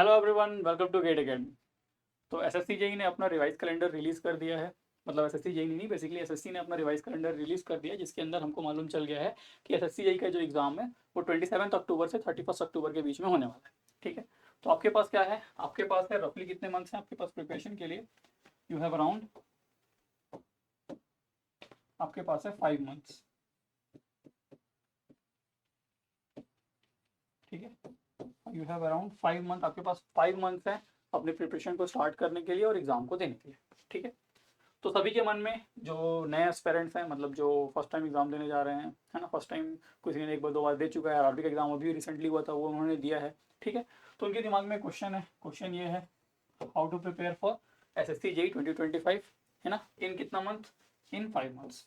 Hello everyone, welcome to GATE academy. तो SSC JE ने अपना रिवाइज कैलेंडर रिलीज़ कर दिया है। मतलब एसएससी जेई नहीं, बेसिकली एसएससी ने अपना रिवाइज कैलेंडर रिलीज़ कर दिया, जिसके अंदर हमको मालूम चल गया है कि एसएससी जेई का जो एग्ज़ाम है वो 27 अक्टूबर से 31 अक्टूबर के बीच में होने वाला है। ठीक है, तो आपके पास क्या है, आपके पास है रफली कितने मंथ्स हैं आपके पास प्रिपरेशन के लिए। यू हैव अराउंड, आपके पास है 5 मंथ्स। ठीक है, यू हैव अराउंड 5 मंथ, आपके पास 5 मंथ्स हैं अपनी प्रिपरेशन को स्टार्ट करने के लिए और एग्ज़ाम को देने के लिए। ठीक है, तो सभी के मन में जो नए एस्पेरेंट्स हैं, मतलब जो फर्स्ट टाइम एग्जाम देने जा रहे हैं, है ना, फर्स्ट टाइम किसी ने एक बार दो बार दे चुका है, आरआरबी का एग्जाम अभी रिसेंटली हुआ था वो उन्होंने दिया है। ठीक है, तो उनके दिमाग में क्वेश्चन है, क्वेश्चन ये है, how to prepare for SSC JE 2025, है ना, इन कितना मंथ, इन 5 मंथ्स।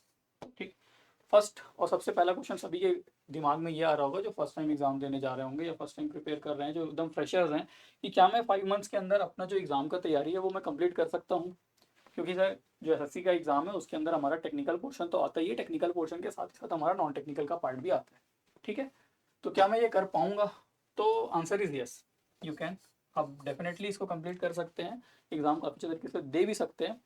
ठीक, फर्स्ट और सबसे पहला क्वेश्चन सभी के दिमाग में ये आ रहा होगा जो फर्स्ट टाइम एग्जाम देने जा रहे होंगे या फर्स्ट टाइम प्रिपेयर कर रहे हैं, जो एकदम फ्रेशर्स हैं, कि क्या मैं 5 मंथ्स के अंदर अपना जो एग्जाम का तैयारी है वो मैं कंप्लीट कर सकता हूँ। क्योंकि सर जो एसएससी का एग्जाम है उसके अंदर हमारा टेक्निकल पोर्शन तो आता ही है, टेक्निकल पोर्शन के साथ ही साथ हमारा नॉन टेक्निकल का पार्ट भी आता है। ठीक है, तो क्या मैं ये कर पाऊंगा? तो answer is yes, you can. आप डेफिनेटली इसको कंप्लीट कर सकते हैं, एग्जाम को अच्छे तरीके से दे भी सकते हैं।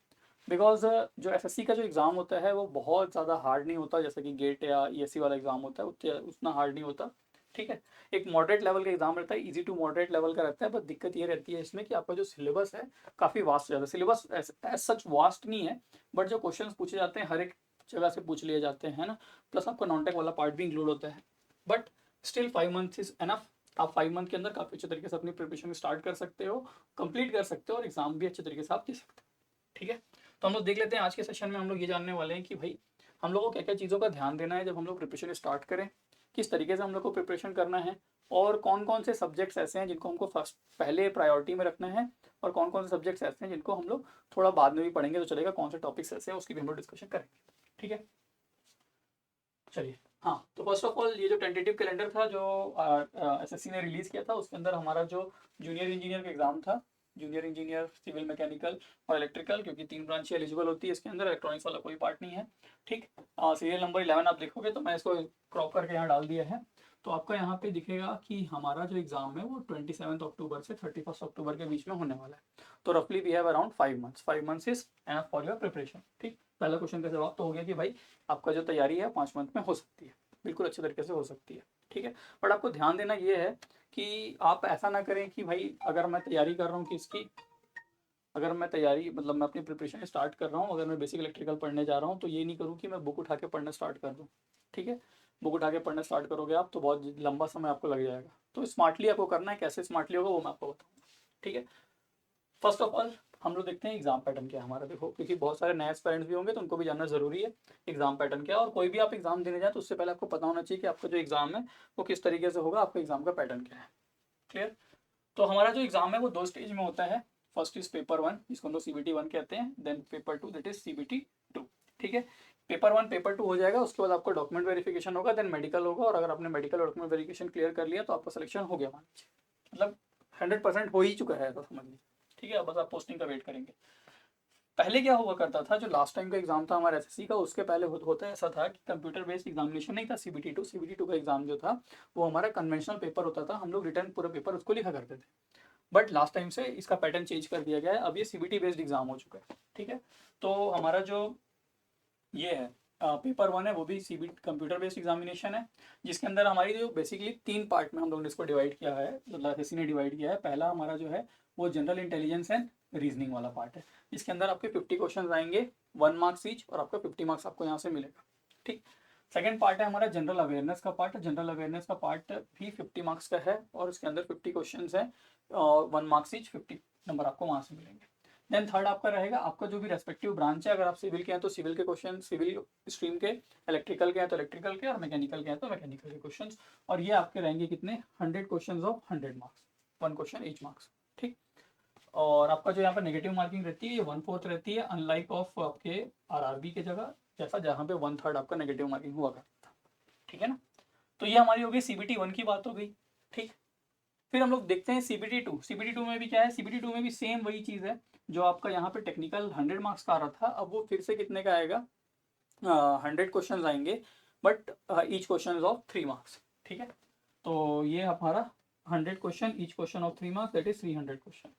बिकॉज जो एसएससी का जो एग्ज़ाम होता है वो बहुत ज़्यादा हार्ड नहीं होता, जैसे कि गेट या ईएससी वाला एग्ज़ाम होता है उतना हार्ड नहीं होता। ठीक है, एक मॉडरेट लेवल का एग्जाम रहता है, इजी टू मॉडरेट लेवल का रहता है, बस दिक्कत ये रहती है इसमें कि आपका जो सिलेबस है काफ़ी वास्ट ज़्यादा, सिलेबस एज सच वास्ट नहीं है, बट जो क्वेश्चन पूछे जाते हैं हर एक जगह से पूछ लिए जाते हैं ना, प्लस आपका नॉन टेक वाला पार्ट भी इंक्लूड होता है। But still 5 months is enough. आप 5 मंथ के अंदर काफ़ी अच्छे तरीके से अपनी प्रिपरेशन स्टार्ट कर सकते हो, कंप्लीट कर सकते हो और एग्जाम भी अच्छे तरीके से आप दे सकते हो। ठीक है, तो हम लोग देख लेते हैं आज के सेशन में हम लोग ये जानने वाले हैं कि भाई हम लोग को क्या क्या चीज़ों का ध्यान देना है जब हम लोग प्रिपरेशन स्टार्ट करें, किस तरीके से हम लोग को प्रिपरेशन करना है, और कौन कौन से सब्जेक्ट्स ऐसे हैं जिनको हमको फर्स्ट पहले प्रायोरिटी में रखना है, और कौन कौन से सब्जेक्ट्स ऐसे हैं जिनको हम लोग थोड़ा बाद में भी पढ़ेंगे तो चलेगा, कौन से टॉपिक्स ऐसे हैं उसकी भी हम लोग डिस्कशन करेंगे। ठीक है, चलिए। हाँ, तो फर्स्ट ऑफ ऑल ये जो टेंटेटिव कैलेंडर था जो एसएससी ने रिलीज़ किया था उसके अंदर हमारा जो जूनियर इंजीनियर का एग्ज़ाम था, जूनियर इंजीनियर सिविल मैकेनिकल और इलेक्ट्रिकल, क्योंकि 3 ब्रांचें एलिजिबल होती है इसके अंदर, इलेक्ट्रॉनिक्स वाला कोई पार्ट नहीं है। ठीक, सीरियल नंबर 11 आप देखोगे तो मैं इसको क्रॉप करके यहाँ डाल दिया है। तो आपका यहाँ पे दिखेगा कि हमारा जो एग्ज़ाम है वो 27 अक्टूबर से 31 अक्टूबर के बीच में होने वाला है। तो रफली we have around 5 months, 5 months is enough for your preparation. ठीक, पहला क्वेश्चन का जवाब तो हो गया कि भाई आपका जो तैयारी है 5 मंथ में हो सकती है, बिल्कुल अच्छे तरीके से हो सकती है। ठीक है, बट आपको ध्यान देना ये है कि आप ऐसा ना करें कि भाई अगर मैं तैयारी कर रहा हूँ किसकी, अगर मैं तैयारी मतलब मैं अपनी प्रिपरेशन स्टार्ट कर रहा हूँ, अगर मैं बेसिक इलेक्ट्रिकल पढ़ने जा रहा हूँ तो ये नहीं करूँ कि मैं बुक उठा के पढ़ना स्टार्ट कर दूँ। ठीक है, बुक उठा के पढ़ना स्टार्ट करोगे आप तो बहुत लंबा समय आपको लग जाएगा। तो स्मार्टली आपको करना है, कैसे स्मार्टली होगा वो मैं आपको बताऊँगा। ठीक है, फर्स्ट ऑफ ऑल हम लोग देखते हैं एग्जाम पैटर्न क्या है हमारा। देखो, क्योंकि बहुत सारे नए पेरेंट्स भी होंगे तो उनको भी जानना जरूरी है एग्जाम पैटर्न क्या है, और कोई भी आप एग्जाम देने जाए तो उससे पहले आपको पता होना चाहिए कि आपका जो एग्जाम है वो किस तरीके से होगा, आपका एग्जाम का पैटर्न क्या है। क्लियर? तो हमारा जो एग्जाम है वो 2 स्टेज में होता है। फर्स्ट इज पेपर 1 जिसको हम लोग CBT 1 कहते हैं, then paper 2 that is CBT 2। ठीक है, पेपर 1 पेपर 2 हो जाएगा, उसके बाद आपको डॉक्यूमेंट वेरिफिकेशन होगा, देन मेडिकल होगा, और अगर आपने मेडिकल डॉक्यूमेंट वेरिफिकेशन क्लियर कर लिया तो आपका सिलेक्शन हो गया मान लीजिए, मतलब 100% हो ही चुका है ऐसा समझ लीजिए। ठीक है, बस आप पोस्टिंग का वेट करेंगे। पहले क्या हुआ करता था, जो लास्ट टाइम का एग्जाम था हमारा एसएससी का, उसके पहले होता ऐसा था कि कंप्यूटर बेस्ड एग्जामिनेशन नहीं था CBT 2 का एग्जाम जो था वो हमारा कन्वेंशनल पेपर होता था, हम लोग रिटर्न पूरा पेपर उसको लिखा करते थे। बट लास्ट टाइम से इसका पैटर्न चेंज कर दिया गया है, अब ये CBT बेस्ड एग्जाम हो चुका है। ठीक है, तो हमारा जो ये है पेपर 1 है वो भी CBT कंप्यूटर बेस्ड एग्जामिनेशन है, जिसके अंदर हमारी जो बेसिकली 3 पार्ट में हम लोगों ने इसको डिवाइड किया है, मतलब एसएससी ने डिवाइड किया है। पहला हमारा जो है वो जनरल इंटेलिजेंस एंड रीजनिंग वाला पार्ट है, जिसके अंदर आपके 50 क्वेश्चन आएंगे, 1 मार्क्स ईच, और आपका 50 मार्क्स आपको यहाँ से मिलेगा। ठीक, सेकंड पार्ट है हमारा जनरल अवेयरनेस का पार्ट। जनरल अवेयरनेस का पार्ट भी 50 मार्क्स का है, और इसके अंदर 50 क्वेश्चन है और 1 मार्क्स ईच, 50 नंबर आपको वहाँ से मिलेंगे। देन थर्ड आपका रहेगा, आपका जो भी रेस्पेक्टिव ब्रांच है, अगर आप सिविल के हैं तो सिविल के क्वेश्चन सिविल स्ट्रीम के, इलेक्ट्रिकल के हैं तो इलेक्ट्रिकल के, और मैकेनिकल के हैं तो मैकेनिकल के क्वेश्चन, और ये आपके रहेंगे कितने, 100 question of 100 marks, 1 question each marks. ठीक, और आपका जो यहाँ पर नेगेटिव मार्किंग रहती है ये 1/4 रहती है, अनलाइक ऑफ आपके आरआरबी के जगह जैसा, जहाँ पे 1/3 आपका नेगेटिव मार्किंग हुआ करता था। ठीक है ना, तो ये हमारी होगी CBT 1 की बात हो गई। ठीक, फिर हम लोग देखते हैं CBT 2 में भी क्या है, CBT 2 में भी सेम वही चीज़ है, जो आपका यहाँ पे टेक्निकल 100 मार्क्स का आ रहा था, अब वो फिर से कितने का आएगा, 100 क्वेश्चन आएंगे, but each question is of 3 marks. ठीक है, तो ये हमारा 100 question, each question of 3 marks, that is 300 question,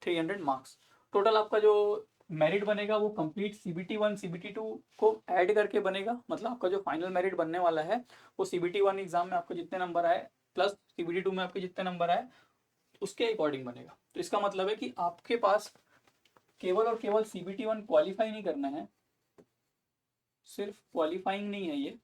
300 marks. Total आपका जो मेरिट बनेगा वो कंप्लीट CBT 1 CBT 2 को ऐड करके बनेगा। मतलब आपका जो फाइनल मेरिट बनने वाला है वो CBT 1 एग्जाम में आपको जितने नंबर आए प्लस CBT 2 में आपके जितने नंबर आए उसके अकॉर्डिंग बनेगा। तो इसका मतलब है कि आपके पास केवल और केवल CBT 1 क्वालिफाई नहीं करना है, सिर्फ क्वालिफाइंग नहीं है ये,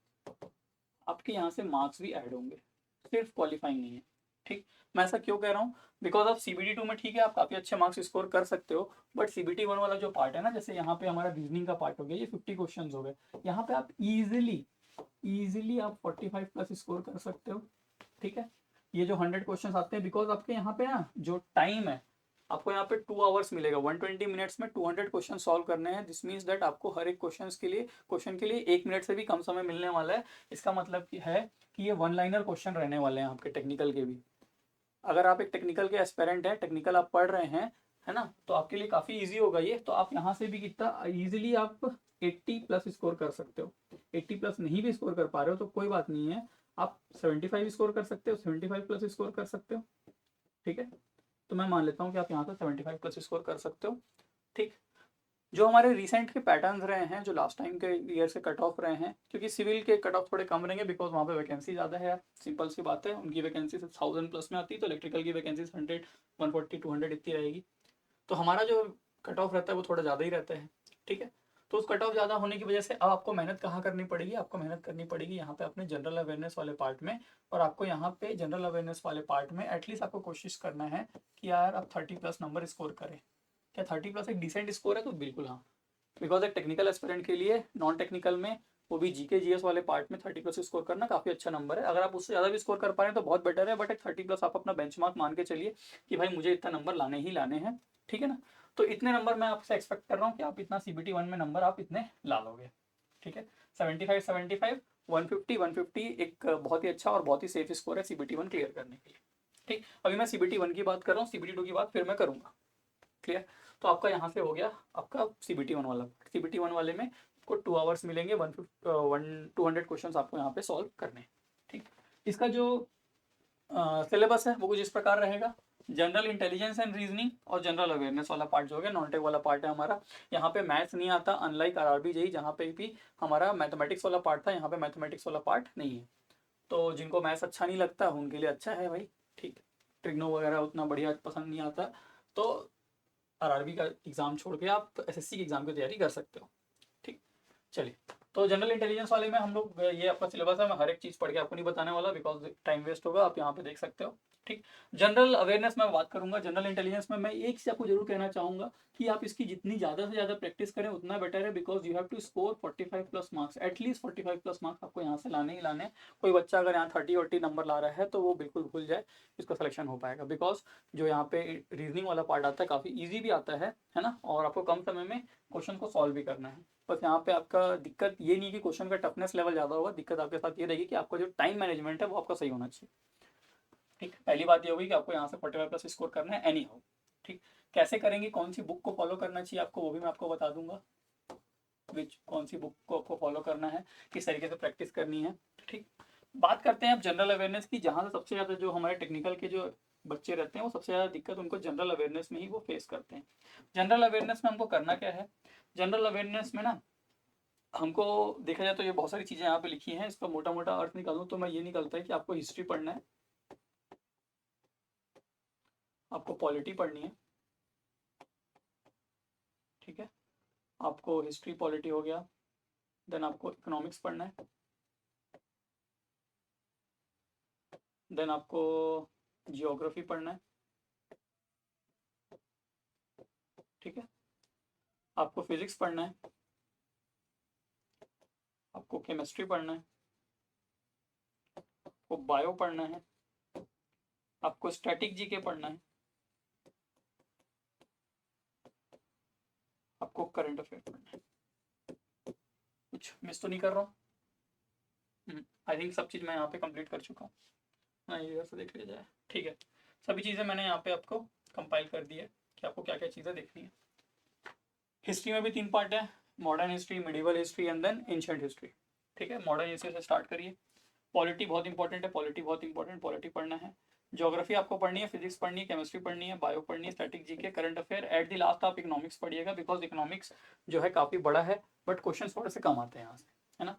आपके यहाँ से मार्क्स भी ऐड होंगे, सिर्फ क्वालिफाइंग नहीं है। ठीक, मैं ऐसा क्यों कह रहा हूँ, बिकॉज ऑफ CBT 2 में ठीक है आप काफ़ी अच्छे मार्क्स स्कोर कर सकते हो, बट CBT 1 वाला जो पार्ट है ना, जैसे यहाँ पे हमारा रीजनिंग का पार्ट हो गया, ये 50 क्वेश्चन हो गए, यहाँ पे आप इजीली आप 45 प्लस स्कोर कर सकते हो। ठीक है, ये जो 100 क्वेश्चन आते हैं, बिकॉज आपके यहाँ पे ना जो टाइम है, आपको यहाँ पे 2 आवर्स मिलेगा, 120 मिनट्स में 200 क्वेश्चन सॉल्व करने हैं। दिस मीन्स दैट आपको हर एक क्वेश्चन के लिए 1 मिनट से भी कम समय मिलने वाला है। इसका मतलब है कि ये 1 लाइनर क्वेश्चन रहने वाले हैं आपके टेक्निकल के भी। अगर आप एक टेक्निकल के एस्पेरेंट हैं, टेक्निकल आप पढ़ रहे हैं, है ना, तो आपके लिए काफ़ी ईजी होगा ये। तो आप यहाँ से भी कितना ईजिली आप 80 प्लस स्कोर कर सकते हो। 80 प्लस नहीं भी स्कोर कर पा रहे हो तो कोई बात नहीं है, आप 75 स्कोर कर सकते हो, 75 प्लस स्कोर कर सकते हो। ठीक है, तो मैं मान लेता हूँ कि आप यहाँ से 75 प्लस स्कोर कर सकते हो। ठीक, जो हमारे रिसेंट के पैटर्न्स रहे हैं, जो लास्ट टाइम के ईयर से कट ऑफ रहे हैं, क्योंकि सिविल के कट ऑफ थोड़े कम रहेंगे बिकॉज वहाँ पे वैकेंसी ज़्यादा है यार, सिंपल सी बात है, उनकी वैकेंसी 1000 प्लस में आती है, तो इलेक्ट्रिकल की वैकेंसी 100 140 200 इतनी रहेगी। तो हमारा जो कट ऑफ रहता है वो थोड़ा ज़्यादा ही रहता है। ठीक है, तो उस कट ऑफ ज़्यादा होने की वजह से अब आपको मेहनत कहाँ करनी पड़ेगी, आपको मेहनत करनी पड़ेगी यहाँ पे अपने जनरल अवेयरनेस वाले पार्ट में। और आपको यहाँ पे जनरल अवेयरनेस वाले पार्ट में एटलीस्ट आपको कोशिश करना है कि यार आप 30 प्लस नंबर स्कोर करें। क्या 30 प्लस एक डिसेंट स्कोर है? तो बिल्कुल हाँ, बिकॉज एक टेक्निकल एस्पिरेंट के लिए नॉन टेक्निकल में वो भी जीके जीएस वाले पार्ट में 30 प्लस स्कोर करना काफ़ी अच्छा नंबर है। अगर आप उससे ज़्यादा भी स्कोर कर पा रहे हैं तो बहुत बेटर है, बट एक 30 प्लस आप अपना बेंचमार्क मान के चलिए कि भाई मुझे इतना नंबर लाने ही लाने हैं। ठीक है ना, तो इतने नंबर मैं आपसे एक्सपेक्ट कर रहा हूँ कि आप इतना CBT 1 में नंबर आप इतने ला लोगे। ठीक है, 75 150 150 एक बहुत ही अच्छा और बहुत ही सेफ स्कोर है CBT 1 क्लियर करने के लिए। ठीक, अभी मैं CBT 1 की बात कर रहा हूँ, CBT 2 की बात फिर मैं करूँगा। क्लियर, तो आपका यहाँ से हो गया आपका CBT 1 वाला। CBT 1 वाले में आपको 2 आवर्स मिलेंगे, 200 क्वेश्चन आपको यहाँ पे सॉल्व करने। ठीक, इसका जो सिलेबस है वो कुछ इस प्रकार रहेगा। जनरल इंटेलिजेंस एंड रीजनिंग और जनरल अवेयरनेस वाला पार्ट जो हो गया, नॉन टेक वाला पार्ट है हमारा। यहाँ पे मैथ्स नहीं आता, अनलाइक RRB JEE जहाँ पे भी हमारा मैथमेटिक्स वाला पार्ट था, यहाँ पे मैथमेटिक्स वाला पार्ट नहीं है। तो जिनको मैथ्स अच्छा नहीं लगता उनके लिए अच्छा है भाई। ठीक, ट्रिग्नो वगैरह उतना बढ़िया पसंद नहीं आता, तो RRB का एग्ज़ाम छोड़ के आप SSC की एग्ज़ाम की तैयारी कर सकते हो। ठीक, चलिए, तो जनरल इंटेलिजेंस वाले में हम लोग, ये आपका सिलेबस है, मैं हर एक चीज़ पढ़ के आपको नहीं बताने वाला बिकॉज टाइम वेस्ट होगा, आप यहाँ पे देख सकते हो। ठीक, जनरल अवेयरनेस में बात करूंगा। जनरल इंटेलिजेंस में मैं एक चीज़ आपको जरूर कहना चाहूँगा कि आप इसकी जितनी ज़्यादा से ज़्यादा प्रैक्टिस करें उतना बेटर है, because you have to score 45 plus marks, at least 45 plus marks आपको यहाँ से लाने ही लाने। कोई बच्चा अगर यहाँ 30-40 नंबर ला रहा है तो वो बिल्कुल भूल जाए इसका सिलेक्शन हो पाएगा, बिकॉज जो यहाँ पे रीजनिंग वाला पार्ट आता है काफ़ी ईजी भी आता है ना, और आपको कम समय में क्वेश्चन को सॉल्व भी करना है। बस यहाँ पे आपका दिक्कत ये नहीं कि क्वेश्चन का टफनेस लेवल ज़्यादा होगा, दिक्कत आपके साथ ये रहेगी कि आपका जो टाइम मैनेजमेंट है वो आपका सही होना चाहिए। ठीक, पहली बात ये होगी कि आपको यहाँ से 45 प्लस स्कोर करना है एनी हाउ। ठीक, कैसे करेंगे, कौन सी बुक को फॉलो करना चाहिए आपको, वो भी मैं आपको बता दूंगा, कौन सी बुक को आपको फॉलो करना है, किस तरीके से प्रैक्टिस करनी है। ठीक, बात करते हैं अब जनरल अवेयरनेस की, जहाँ से सबसे ज़्यादा जो हमारे टेक्निकल के जो बच्चे रहते हैं वो सबसे ज़्यादा दिक्कत उनको जनरल अवेयरनेस में ही वो फेस करते हैं। जनरल अवेयरनेस में हमको करना क्या है, जनरल अवेयरनेस में ना हमको देखा जाए तो ये बहुत सारी चीज़ें यहाँ पे लिखी हैं, इसका मोटा मोटा अर्थ निकालूं तो मैं ये निकलता है कि आपको हिस्ट्री पढ़ना है, आपको पॉलिटी पढ़नी है। ठीक है, आपको हिस्ट्री पॉलिटी हो गया, देन आपको इकोनॉमिक्स पढ़ना है, देन आपको जियोग्राफी पढ़ना है। ठीक है, आपको फिजिक्स पढ़ना है, आपको केमिस्ट्री पढ़ना है, आपको बायो पढ़ना है, आपको स्टैटिक जीके पढ़ना है, आपको करंट अफेयर पढ़ना है। कुछ मिस तो नहीं कर रहा हूँ? आई थिंक सब चीज़ मैं यहाँ पे कंप्लीट कर चुका हूँ। हाँ, इधर से देख लिया जाए। ठीक है, सभी चीज़ें मैंने यहाँ पे आपको कंपाइल कर दी है कि आपको क्या क्या चीज़ें देखनी है। हिस्ट्री में भी 3 पार्ट है, modern history, medieval history and then ancient history. ठीक है, मॉडर्न हिस्ट्री से स्टार्ट करिए। पॉलिटी बहुत इंपॉर्टेंट है, पॉलिटी बहुत इंपॉर्टेंट, पॉलिटी पढ़ना है। ज्योग्राफी आपको पढ़नी है, फिजिक्स पढ़नी है, केमिस्ट्री पढ़नी है, बायो पढ़नी है, static GK, current affair, at the last आप इकोनॉमिक्स पढ़िएगा, बिकॉज इकोनॉमिक्स जो है काफ़ी बड़ा है, बट क्वेश्चन थोड़े से कम आते हैं यहाँ से, है ना।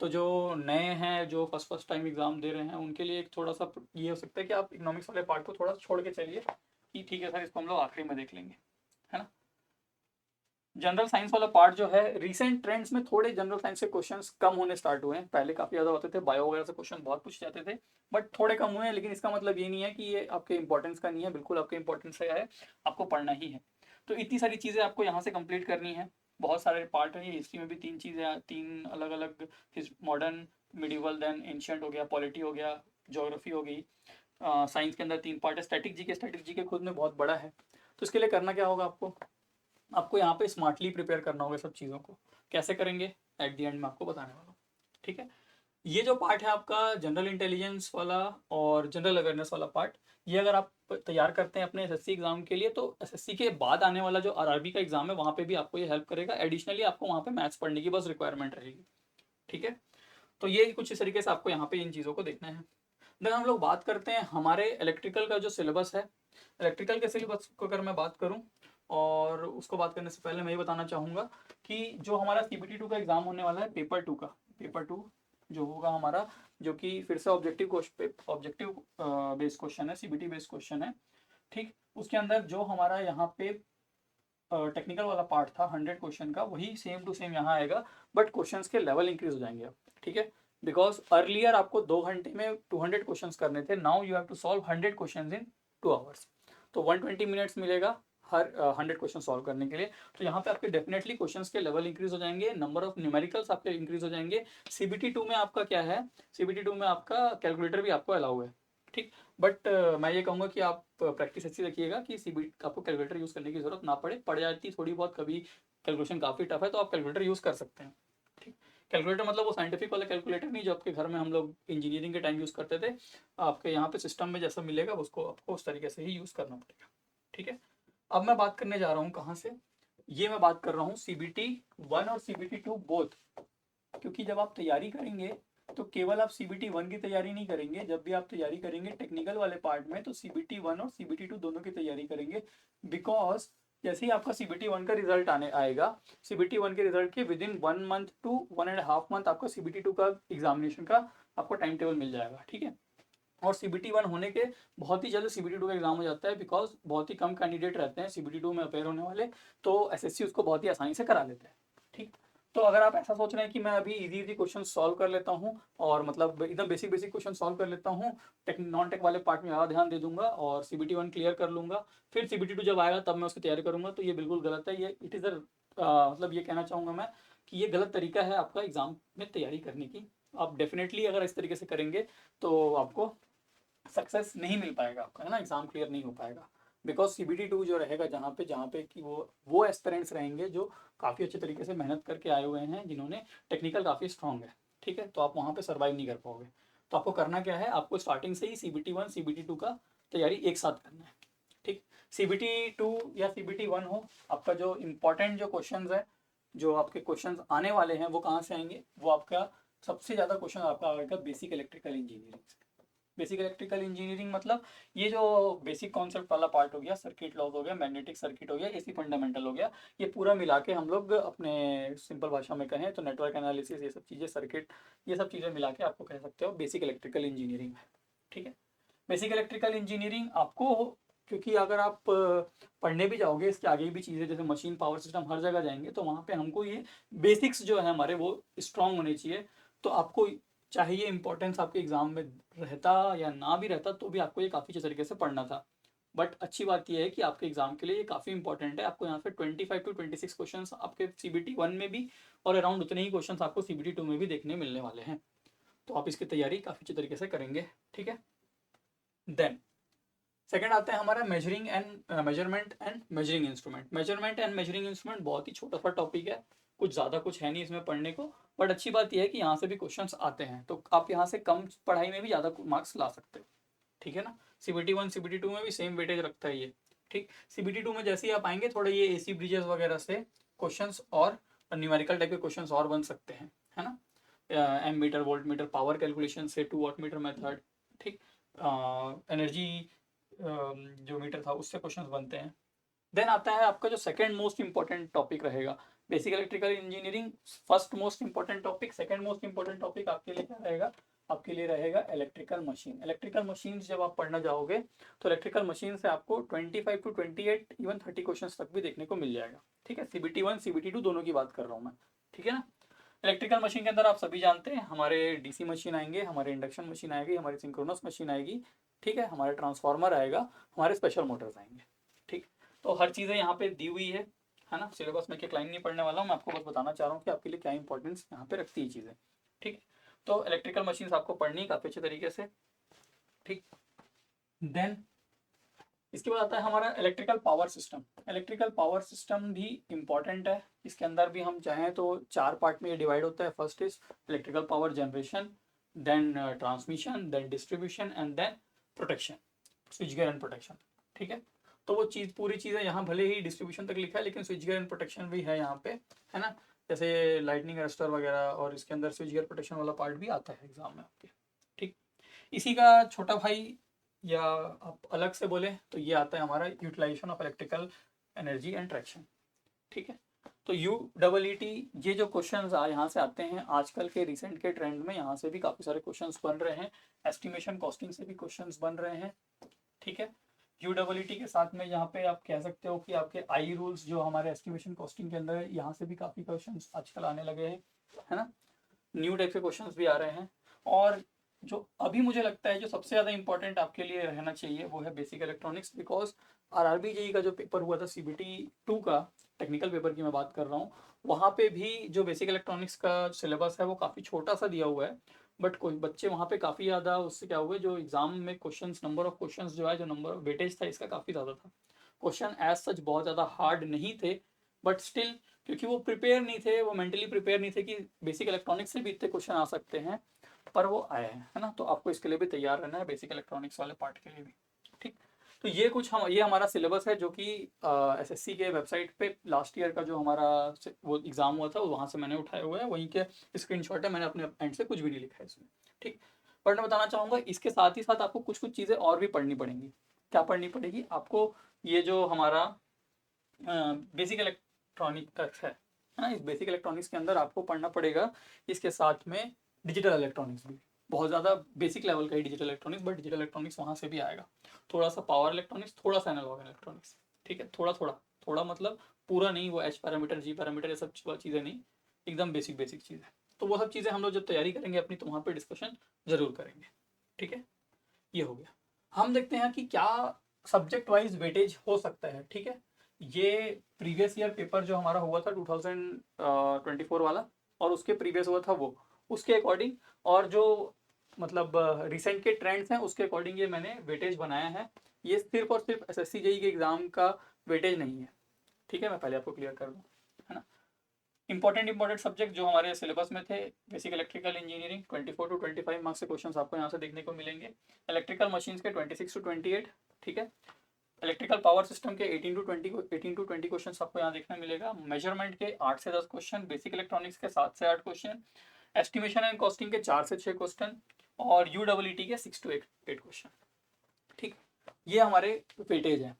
तो जो नए हैं, जो फर्स्ट टाइम एग्जाम दे रहे हैं, उनके लिए एक थोड़ा सा ये हो सकता है कि आप इकोनॉमिक्स वाले पार्ट को थोड़ा छोड़ के चलिए कि ठीक है सर, इसको हम लोग आखिरी में देख लेंगे, है ना। जनरल साइंस वाला पार्ट जो है, रिसेंट ट्रेंड्स में थोड़े जनरल साइंस के क्वेश्चंस कम होने स्टार्ट हुए हैं, पहले काफ़ी ज़्यादा होते थे, बायो वगैरह से क्वेश्चन बहुत पूछे जाते थे, बट थोड़े कम हुए हैं। लेकिन इसका मतलब ये नहीं है कि ये आपके इंपॉर्टेंस का नहीं है, बिल्कुल आपके इंपॉर्टेंस का है, आपको पढ़ना ही है। तो इतनी सारी चीज़ें आपको यहाँ से कंप्लीट करनी है, बहुत सारे पार्ट हैं। ये हिस्ट्री में भी 3 चीज़ें, 3 अलग अलग, मॉडर्न, मिडिवल, देन एंशियंट हो गया, पॉलिटी हो गया, ज्योग्राफी हो गई। साइंस के अंदर 3 पार्ट है। स्टैटिक जी के खुद में बहुत बड़ा है। तो इसके लिए करना क्या होगा आपको यहाँ पे स्मार्टली प्रिपेयर करना होगा सब चीज़ों को। कैसे करेंगे एट द एंड में आपको बताने वाला हूँ, ठीक है। ये जो पार्ट है आपका जनरल इंटेलिजेंस वाला और जनरल अवेयरनेस वाला पार्ट, ये अगर आप तैयार करते हैं अपने एसएससी एग्जाम के लिए, तो एसएससी के बाद आने वाला जो आरआरबी का एग्जाम है वहाँ पे भी आपको ये हेल्प करेगा। एडिशनली आपको वहाँ पे मैथ्स पढ़ने की बस रिक्वायरमेंट रहेगी, ठीक है। तो ये कुछ इस तरीके से आपको यहाँ पे इन चीज़ों को देखना है। देन हम लोग बात करते हैं हमारे इलेक्ट्रिकल का जो सिलेबस है। इलेक्ट्रिकल के सिलेबस को अगर मैं बात करूं, और उसको बात करने से पहले मैं ये बताना चाहूँगा कि जो हमारा CBT 2 का एग्ज़ाम होने वाला है, पेपर 2 जो होगा हमारा, जो कि फिर से ऑब्जेक्टिव बेस्ड क्वेश्चन है, CBT बेस्ड क्वेश्चन है, ठीक। उसके अंदर जो हमारा यहाँ पे टेक्निकल वाला पार्ट था 100 क्वेश्चन का, वही सेम टू सेम यहाँ आएगा, बट क्वेश्चंस के लेवल इंक्रीज हो जाएंगे अब, ठीक है। बिकॉज अर्लियर आपको 2 घंटे में 200 क्वेश्चंस करने थे, now you have to solve 100 questions in 2 hours. तो 120 मिनट्स मिलेगा हर 100 क्वेश्चन सॉल्व करने के लिए। तो यहाँ पे आपके डेफिनेटली क्वेश्चंस के लेवल इंक्रीज हो जाएंगे, नंबर ऑफ न्यूमेरिकल्स आपके इंक्रीज हो जाएंगे। CBT 2 में आपका क्या है, CBT 2 में आपका कैलकुलेटर भी आपको अलाउ है, ठीक। बट मैं ये कहूँगा कि आप प्रैक्टिस अच्छी रखिएगा कि CBT आपको कैलकुलेटर यूज़ करने की जरूरत ना पड़ जाती थोड़ी बहुत कभी, कैलकुलेशन काफ़ी टफ है तो आप कैलकुलेटर यूज़ कर सकते हैं, ठीक। कैलकुलेटर मतलब वो साइंटिफिक वाला कैलकुलेटर नहीं जो आपके घर में हम लोग इंजीनियरिंग के टाइम यूज़ करते थे, आपके यहाँ पे सिस्टम में जैसा मिलेगा उसको आपको उस तरीके से ही यूज़ करना पड़ेगा, ठीक है। अब मैं बात करने जा रहा हूँ कहाँ से, ये मैं बात कर रहा हूँ CBT 1 और CBT 2 बोथ। क्योंकि जब आप तैयारी करेंगे तो केवल आप CBT 1 की तैयारी नहीं करेंगे, जब भी आप तैयारी करेंगे टेक्निकल वाले पार्ट में तो CBT 1 और CBT 2 दोनों की तैयारी करेंगे। बिकॉज जैसे ही आपका CBT 1 का रिजल्ट आएगा, CBT 1 के रिजल्ट के विदिन 1 मंथ टू 1.5 मंथ आपका CBT 2 का एग्जामिनेशन का आपको टाइम टेबल मिल जाएगा, ठीक है। और CBT 1 होने के बहुत ही जल्द CBT 2 का एग्जाम हो जाता है, बिकॉज बहुत ही कम कैंडिडेट रहते हैं CBT 2 में अपेयर होने वाले, तो SSC उसको बहुत ही आसानी से करा लेते हैं, ठीक। तो अगर आप ऐसा सोच रहे हैं कि मैं अभी इजी क्वेश्चन सॉल्व कर लेता हूँ और मतलब एकदम बेसिक क्वेश्चन सॉल्व कर लेता हूँ, नॉन टेक वाले पार्ट में ज़्यादा ध्यान दे दूंगा और CBT 1 क्लियर कर लूंगा, फिर CBT 2 जब आएगा तब मैं उसकी तैयारी करूंगा, तो ये बिल्कुल गलत है। ये इट इज़ मतलब ये कहना चाहूँगा मैं कि ये गलत तरीका है आपका एग्जाम में तैयारी करने की। आप डेफिनेटली अगर इस तरीके से करेंगे तो आपको सक्सेस नहीं मिल पाएगा आपका, है ना, एग्जाम क्लियर नहीं हो पाएगा। बिकॉज CBT 2 जो रहेगा जहाँ पे कि वो एस्पिरेंट्स रहेंगे जो काफ़ी अच्छे तरीके से मेहनत करके आए हुए हैं, जिन्होंने टेक्निकल काफ़ी स्ट्रॉन्ग है, ठीक है। तो आप वहाँ पे सर्वाइव नहीं कर पाओगे। तो आपको करना क्या है, आपको स्टार्टिंग से ही CBT 1 CBT 2 का तैयारी एक साथ करना है, ठीक। CBT 2 या CBT 1 हो, आपका जो इम्पोर्टेंट जो क्वेश्चन है, जो आपके क्वेश्चन आने वाले हैं वो कहाँ से आएंगे, वो आपका सबसे ज़्यादा क्वेश्चन आपका आएगा बेसिक इलेक्ट्रिकल इंजीनियरिंग से। बेसिक इलेक्ट्रिकल इंजीनियरिंग मतलब ये जो बेसिक कॉन्सेप्ट वाला पार्ट हो गया, सर्किट लॉज हो गया, मैग्नेटिक सर्किट हो गया, AC फंडामेंटल हो गया, ये पूरा मिला के हम लोग अपने सिंपल भाषा में कहें तो नेटवर्क एनालिसिस, ये सब चीज़ें, सर्किट, ये सब चीज़ें मिला के आपको कह सकते हो बेसिक इलेक्ट्रिकल इंजीनियरिंग है, ठीक है। बेसिक इलेक्ट्रिकल इंजीनियरिंग आपको, क्योंकि अगर आप पढ़ने भी जाओगे इसके आगे भी चीज़ें जैसे मशीन, पावर सिस्टम, हर जगह जाएंगे तो वहाँ पे हमको ये बेसिक्स जो है हमारे वो स्ट्रांग होने चाहिए। तो आपको चाहे ये इंपॉर्टेंस आपके एग्जाम में रहता या ना भी रहता तो भी आपको ये काफ़ी अच्छे तरीके से पढ़ना था। बट अच्छी बात यह है कि आपके एग्जाम के लिए ये काफ़ी इंपॉर्टेंट है। आपको यहाँ पे 25 to 26 क्वेश्चन आपके CBT 1 में भी और अराउंड उतने ही क्वेश्चन आपको CBT 2 में भी देखने मिलने वाले हैं। तो आप इसकी तैयारी काफ़ी अच्छे तरीके से करेंगे, ठीक है। देन सेकंड आता है हमारा measuring and measurement and measuring instrument. Measurement and measuring instrument बहुत ही छोटा सा टॉपिक है, कुछ ज़्यादा कुछ है नहीं इसमें पढ़ने को, बट अच्छी बात यह है कि यहाँ से भी क्वेश्चंस आते हैं, तो आप यहाँ से कम पढ़ाई में भी ज़्यादा मार्क्स ला सकते हो, ठीक है ना। CBT 1 CBT 2 में भी सेम वेटेज रखता है ये, ठीक। CBT 2 में जैसे ही आप आएंगे थोड़े ये AC ब्रिजेस वगैरह से क्वेश्चंस और न्यूमेरिकल टाइप के क्वेश्चंस और बन सकते हैं, है ना। Ammeter, voltmeter, power calculation से 2 वाट मीटर मेथड, ठीक। एनर्जी जो मीटर था उससे क्वेश्चंस बनते हैं। देन आता है आपका जो सेकंड मोस्ट इंपॉर्टेंट टॉपिक रहेगा basic electrical engineering, first most important topic. Second most important topic आपके लिए क्या रहेगा, आपके लिए रहेगा इलेक्ट्रिकल मशीन। इलेक्ट्रिकल मशीन जब आप पढ़ना जाओगे तो इलेक्ट्रिकल मशीन से आपको 25 टू 28 इवन 30 क्वेश्चन तक भी देखने को मिल जाएगा। ठीक है, CBT 1 CBT 2 दोनों की बात कर रहा हूँ मैं, ठीक है ना। इलेक्ट्रिकल मशीन के अंदर आप सभी जानते हैं हमारे DC मशीन आएंगे, हमारे इंडक्शन मशीन आएगी, हमारी सिंक्रोनस मशीन आएगी, ठीक है, हमारे ट्रांसफार्मर आएगा, हमारे स्पेशल मोटर्स आएंगे। ठीक, तो हर चीज़ें यहाँ पे दी हुई है ना। सिलेबस में एक लाइन नहीं पढ़ने वाला हूँ, मैं आपको बस बताना चाह रहा हूँ कि आपके लिए क्या इंपॉर्टेंस यहाँ पे रखती है चीज़ें। ठीक, तो इलेक्ट्रिकल मशीन आपको पढ़नी काफ़ी अच्छे तरीके से। ठीक, देन इसके बाद आता है हमारा electrical power system. Electrical power system भी इम्पॉर्टेंट है। इसके अंदर भी हम चाहें तो 4 पार्ट में ये डिवाइड होता है। First is electrical power generation, then transmission, then distribution and then protection, switchgear and protection. ठीक है, तो वो चीज़ पूरी चीज़ें यहाँ भले ही डिस्ट्रीब्यूशन तक लिखा है लेकिन स्विच गियर एंड प्रोटेक्शन भी है यहाँ पे, है ना। जैसे लाइटनिंग अरेस्टर वगैरह, और इसके अंदर स्विच गियर प्रोटेक्शन वाला पार्ट भी आता है एग्जाम में आपके। ठीक, इसी का छोटा भाई या आप अलग से बोले तो ये आता है हमारा utilization of electrical energy and traction. ठीक है, तो UEET ये जो क्वेश्चंस यहाँ से आते हैं आजकल के रिसेंट के ट्रेंड में, यहाँ से भी काफ़ी सारे क्वेश्चंस बन रहे हैं। एस्टिमेशन कॉस्टिंग से भी क्वेश्चंस बन रहे हैं। ठीक है, UEET के साथ में यहाँ पे आप कह सकते हो कि आपके आई रूल्स जो हमारे एस्टिमेशन कॉस्टिंग के अंदर है, यहाँ से भी काफ़ी क्वेश्चंस आजकल आने लगे हैं, है ना। न्यू टाइप के क्वेश्चंस भी आ रहे हैं। और जो अभी मुझे लगता है जो सबसे ज़्यादा इंपॉर्टेंट आपके लिए रहना चाहिए वो है basic electronics, because RRB JEE का जो पेपर हुआ था CBT 2 का, टेक्निकल पेपर की मैं बात कर रहा हूँ, वहाँ पे भी जो बेसिक इलेक्ट्रॉनिक्स का सिलेबस है वो काफ़ी छोटा सा दिया हुआ है। बट कोई बच्चे वहाँ पे काफ़ी ज़्यादा, उससे क्या हुआ जो एग्जाम में क्वेश्चंस, नंबर ऑफ क्वेश्चंस जो है, जो नंबर ऑफ वेटेज था इसका काफ़ी ज़्यादा था। क्वेश्चन एज सच बहुत ज़्यादा हार्ड नहीं थे, बट स्टिल क्योंकि वो प्रिपेयर नहीं थे, वो मेंटली प्रिपेयर नहीं थे कि बेसिक इलेक्ट्रॉनिक्स से भी इतने क्वेश्चन आ सकते हैं, पर वो आए हैं, है ना। तो आपको इसके लिए भी तैयार रहना है, बेसिक इलेक्ट्रॉनिक्स वाले पार्ट के लिए भी। ठीक, तो ये कुछ हम, ये हमारा सिलेबस है जो कि SSC के वेबसाइट पे लास्ट ईयर का जो हमारा वो एग्जाम हुआ था वहाँ से मैंने उठाया हुआ है, वहीं के स्क्रीनशॉट है, मैंने अपने एंड से कुछ भी नहीं लिखा है इसमें। ठीक, पर मैं बताना चाहूँगा इसके साथ ही साथ आपको कुछ कुछ चीज़ें और भी पढ़नी पड़ेंगी। क्या पढ़नी पड़ेगी आपको, ये जो हमारा बेसिक इलेक्ट्रॉनिक्स है ना, इस बेसिक इलेक्ट्रॉनिक्स के अंदर आपको पढ़ना पड़ेगा इसके साथ में डिजिटल इलेक्ट्रॉनिक्स भी। बहुत ज़्यादा बेसिक लेवल का ही digital electronics, but digital electronics वहाँ से भी आएगा। थोड़ा सा पावर इलेक्ट्रॉनिक्स, थोड़ा सा एनालॉग इलेक्ट्रॉनिक्स। ठीक है, थोड़ा थोड़ा थोड़ा मतलब पूरा नहीं, वो H पैरामीटर G पैरामीटर ये सब चीज़ें नहीं, एकदम बेसिक बेसिक चीज़ें। तो वो सब चीज़ें हम लोग जब तैयारी करेंगे अपनी तो वहाँ पर डिस्कशन जरूर करेंगे। ठीक है, ये हो गया। हम देखते हैं कि क्या सब्जेक्ट वाइज वेटेज हो सकता है। ठीक है, ये प्रीवियस ईयर पेपर जो हमारा हुआ था 2024 वाला, और उसके प्रीवियस हुआ था वो, उसके अकॉर्डिंग, और जो मतलब रिसेंट के ट्रेंड्स हैं उसके अकॉर्डिंग ये मैंने वेटेज बनाया है। ये सिर्फ और सिर्फ SSC JEE के एग्जाम का वेटेज नहीं है। ठीक है, मैं पहले आपको क्लियर कर दूँ, है ना। इंपॉर्टेंट सब्जेक्ट जो हमारे सिलेबस में थे, basic electrical engineering 24 to 25 marks के क्वेश्चंस आपको यहाँ से देखने को मिलेंगे। इलेक्ट्रिकल मशीन्स के 26 टू 28। ठीक है, इलेक्ट्रिकल पावर सिस्टम के 18 टू 20 क्वेश्चन आपको यहाँ देखने मिलेगा। मेजरमेंट के 8 से 10 क्वेश्चन, बेसिक इलेक्ट्रॉनिक्स के 7 से 8 क्वेश्चन, एस्टिमेशन एंड कॉस्टिंग के 4 से 6 क्वेश्चन, और UEET के 6 टू 8 क्वेश्चन। ठीक, ये हमारे वेटेज है।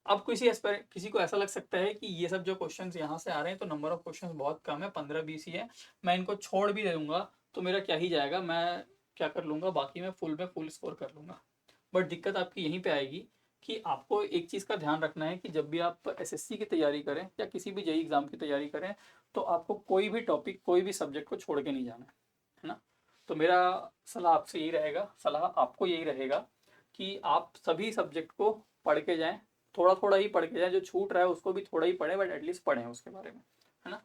अब किसी को ऐसा लग सकता है कि ये सब जो क्वेश्चंस यहाँ से आ रहे हैं तो नंबर ऑफ क्वेश्चंस बहुत कम है, 15-20 ही है, मैं इनको छोड़ भी दे दूंगा तो मेरा क्या ही जाएगा, मैं क्या कर लूँगा, बाकी मैं फुल स्कोर कर लूँगा। बट दिक्कत आपकी यहीं पे आएगी कि आपको एक चीज़ का ध्यान रखना है कि जब भी आप SSC की तैयारी करें या किसी भी JEE एग्ज़ाम की तैयारी करें तो आपको कोई भी टॉपिक, कोई भी सब्जेक्ट को छोड़ के नहीं जाना है ना। तो मेरा सलाह आपसे यही रहेगा, सलाह आपको यही रहेगा कि आप सभी सब्जेक्ट को पढ़ के जाएं, थोड़ा थोड़ा ही पढ़ के जाएं, जो छूट रहा है उसको भी थोड़ा ही पढ़ें, बट एटलीस्ट पढ़ें उसके बारे में, है ना।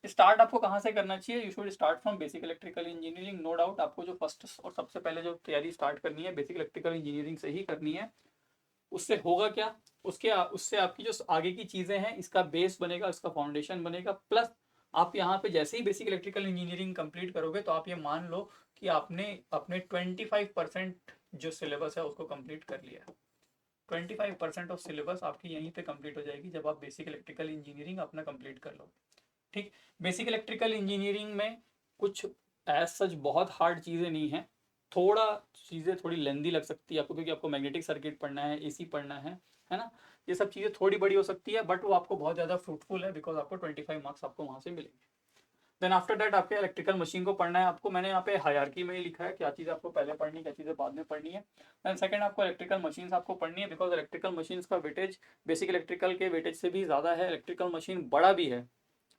स्टार्ट आपको कहाँ से करना चाहिए, you should start from basic electrical engineering. No doubt आपको जो फर्स्ट और सबसे पहले जो तैयारी स्टार्ट करनी है बेसिक इलेक्ट्रिकल इंजीनियरिंग से ही करनी है। उससे होगा क्या, उससे आपकी जो आगे की चीज़ें हैं इसका बेस बनेगा, इसका फाउंडेशन बनेगा। प्लस आप यहाँ पे जैसे ही बेसिक इलेक्ट्रिकल इंजीनियरिंग कंप्लीट करोगे तो आप ये मान लो कि आपने अपने 25% जो सिलेबस है उसको कंप्लीट कर लिया है। 25% ऑफ सिलेबस आपकी यहीं पे कंप्लीट हो जाएगी जब आप बेसिक इलेक्ट्रिकल इंजीनियरिंग अपना कंप्लीट कर लो। ठीक, बेसिक इलेक्ट्रिकल इंजीनियरिंग में कुछ एज सच बहुत हार्ड चीज़ें नहीं हैं, थोड़ा चीज़ें थोड़ी लेंदी लग सकती है आपको, क्योंकि आपको मैग्नेटिक सर्किट पढ़ना है, एसी पढ़ना है ना। ये सब चीज़ें थोड़ी बड़ी हो सकती है, बट वो आपको बहुत ज़्यादा फ्रूटफुल है, बिकॉज आपको 25 मार्क्स आपको वहाँ से मिलेंगे। देन आफ्टर दैट आपके इलेक्ट्रिकल मशीन को पढ़ना है आपको। मैंने यहाँ पे हायरार्की में ही लिखा है क्या चीज़ आपको पहले पढ़नी है, क्या चीज़ें बाद में पढ़नी है। देन सेकंड आपको इलेक्ट्रिकल मशीन्स आपको पढ़नी है, बिकॉज इलेक्ट्रिकल मशीन्स का वेटेज बेसिक इलेक्ट्रिकल के वेटेज से भी ज़्यादा है। इलेक्ट्रिकल मशीन बड़ा भी है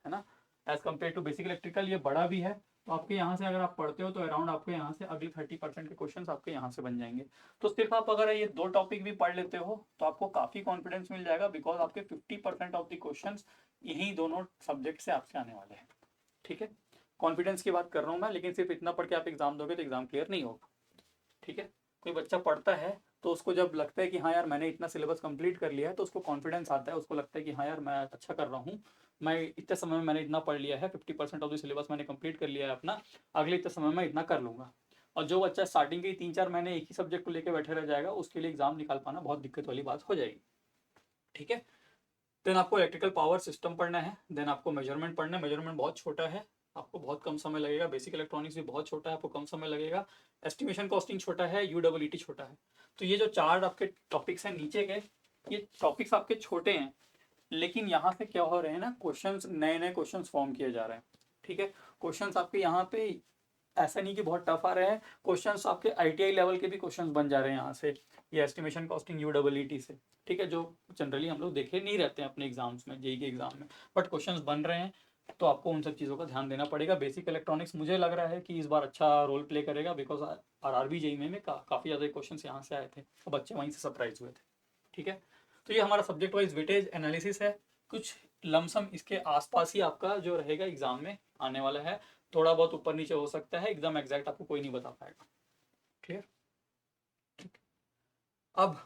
ना, as compare to basic electrical ये बड़ा भी है। तो आपके यहाँ से अगर आप पढ़ते हो तो अराउंड आपके यहाँ से अगले 30% के क्वेश्चन आपके यहाँ से बन जाएंगे। तो सिर्फ आप अगर ये 2 टॉपिक भी पढ़ लेते हो तो आपको काफ़ी कॉन्फिडेंस मिल जाएगा, बिकॉज आपके 50% ऑफ द क्वेश्चन यही दोनों सब्जेक्ट से आपसे आने वाले हैं। ठीक है, कॉन्फिडेंस की बात कर रहा हूँ मैं, लेकिन सिर्फ इतना पढ़ के आप एग्जाम दोगे तो एग्जाम क्लियर नहीं होगा। ठीक है, कोई बच्चा पढ़ता है तो उसको जब लगता है कि हाँ यार मैंने इतना सिलेबस कंप्लीट कर लिया है, तो उसको कॉन्फिडेंस आता है, उसको लगता है कि हाँ यार मैं अच्छा कर रहा हूँ, मैं इतने समय में मैंने इतना पढ़ लिया है, 50% ऑफ द सिलेबस मैंने कंप्लीट कर लिया है अपना, अगले इतने समय में इतना कर लूंगा। और जो बच्चा स्टार्टिंग के 3-4 महीने एक ही सब्जेक्ट को लेकर बैठे रह जाएगा, उसके लिए एग्जाम निकाल पाना बहुत दिक्कत वाली बात हो जाएगी। ठीक है, देन आपको इलेक्ट्रिकल पावर सिस्टम पढ़ना है। देन आपको मेजरमेंट पढ़ना है। मेजरमेंट बहुत छोटा है, आपको बहुत कम समय लगेगा। बेसिक इलेक्ट्रॉनिक्स भी बहुत छोटा है, आपको कम समय लगेगा। एस्टिमेशन कॉस्टिंग छोटा है, यूडब्ल्यूईटी छोटा है। तो ये जो 4 आपके टॉपिक्स हैं नीचे के, ये टॉपिक्स आपके छोटे हैं, लेकिन यहाँ से क्या हो रहे हैं ना, क्वेश्चंस नए नए क्वेश्चंस फॉर्म किए जा रहे हैं। ठीक है, क्वेश्चंस आपके यहाँ पे ऐसा नहीं कि बहुत टफ आ रहे हैं, क्वेश्चंस आपके आईटीआई लेवल के भी क्वेश्चंस बन जा रहे हैं यहाँ से, ये एस्टिमेशन कॉस्टिंग यूडब्ल्यूईटी से। ठीक है, जो जनरली हम लोग देखे नहीं रहते हैं अपने एग्जाम्स में, जेई के एग्जाम में, बट क्वेश्चंस बन रहे हैं, तो आपको उन सब चीज़ों का ध्यान देना पड़ेगा। बेसिक इलेक्ट्रॉनिक्स मुझे लग रहा है कि इस बार अच्छा रोल प्ले करेगा, बिकॉज आरआरबी जेई में काफ़ी ज़्यादा क्वेश्चन यहाँ से आए थे, तो बच्चे वहीं से सरप्राइज हुए थे। ठीक है, तो ये हमारा सब्जेक्ट वाइज वेटेज एनालिसिस है। कुछ लमसम इसके आसपास ही आपका जो रहेगा एग्जाम में आने वाला है, थोड़ा बहुत ऊपर नीचे हो सकता है, एकदम एग्जैक्ट आपको कोई नहीं बता पाएगा। क्लियर? अब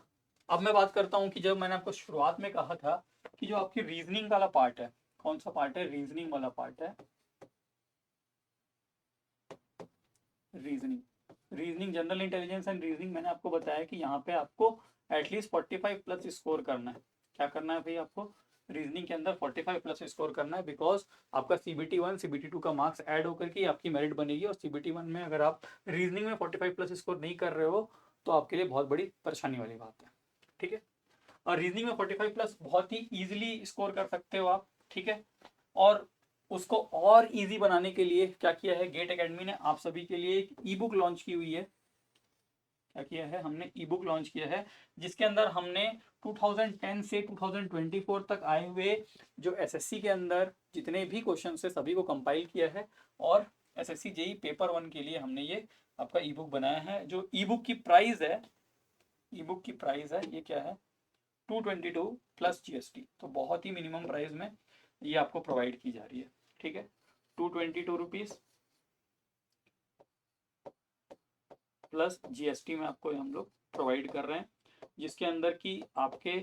अब मैं बात करता हूँ कि जब मैंने आपको शुरुआत में कहा था कि जो आपकी रीजनिंग वाला पार्ट है, कौन सा पार्ट है, रीजनिंग वाला पार्ट है, reasoning general intelligence and reasoning. मैंने आपको बताया कि यहाँ पे आपको एटलीस्ट 45 प्लस स्कोर करना है। क्या करना है भाई, आपको रीजनिंग के अंदर 45 प्लस स्कोर करना है, बिकॉज आपका CBT 1 CBT 2 का मार्क्स ऐड होकर के आपकी मेरिट बनेगी। और CBT 1 में अगर आप रीजनिंग में 45 प्लस स्कोर नहीं कर रहे हो तो आपके लिए बहुत बड़ी परेशानी वाली बात है। ठीक है, और रीजनिंग में 45 प्लस बहुत ही ईजिली स्कोर कर सकते हो आप। ठीक है, और उसको और इजी बनाने के लिए क्या किया है, गेट एकेडमी ने आप सभी के लिए एक ई बुक लॉन्च की हुई है। क्या किया है, हमने ई बुक लॉन्च किया है, जिसके अंदर हमने 2010 से 2024 तक आए हुए जो एसएससी के अंदर जितने भी क्वेश्चन है सभी को कंपाइल किया है। और एसएससी जेई पेपर 1 के लिए हमने ये आपका ई बुक बनाया है। जो ई बुक की प्राइस है, ई बुक की प्राइस है ये क्या है, 222 प्लस GST। तो बहुत ही मिनिमम प्राइस में ये आपको प्रोवाइड की जा रही है। ठीक है, 222 रुपीज़ प्लस GST में आपको हम लोग प्रोवाइड कर रहे हैं, जिसके अंदर की आपके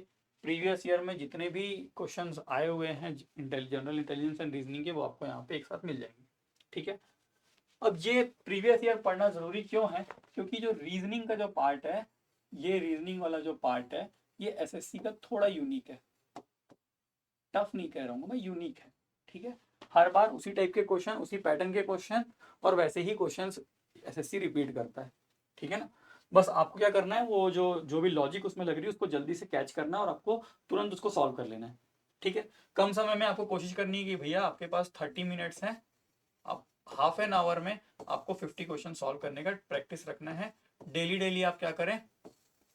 प्रीवियस ईयर में जितने भी क्वेश्चंस आए हुए हैं जनरल इंटेलिजेंस एंड रीजनिंग के, वो आपको यहाँ पे एक साथ मिल जाएंगे। ठीक है, अब ये प्रीवियस ईयर पढ़ना जरूरी क्यों है, क्योंकि जो रीजनिंग का जो पार्ट है, ये रीजनिंग वाला जो पार्ट है, ये एसएससी का थोड़ा यूनिक है। टफ नहीं कह रहा हूँ मैं, यूनिक है। ठीक है, हर बार उसी टाइप के क्वेश्चन, उसी पैटर्न के क्वेश्चन और वैसे ही क्वेश्चन एसएससी रिपीट करता है। ठीक है ना, बस आपको क्या करना है, वो जो जो भी लॉजिक उसमें लग रही है उसको जल्दी से कैच करना है और आपको तुरंत उसको सॉल्व कर लेना है। ठीक है, कम समय में आपको कोशिश करनी है कि भैया आपके पास 30 मिनट्स हैं, आप हाफ एन आवर में आपको 50 क्वेश्चन सॉल्व करने का प्रैक्टिस रखना है। डेली डेली आप क्या करें,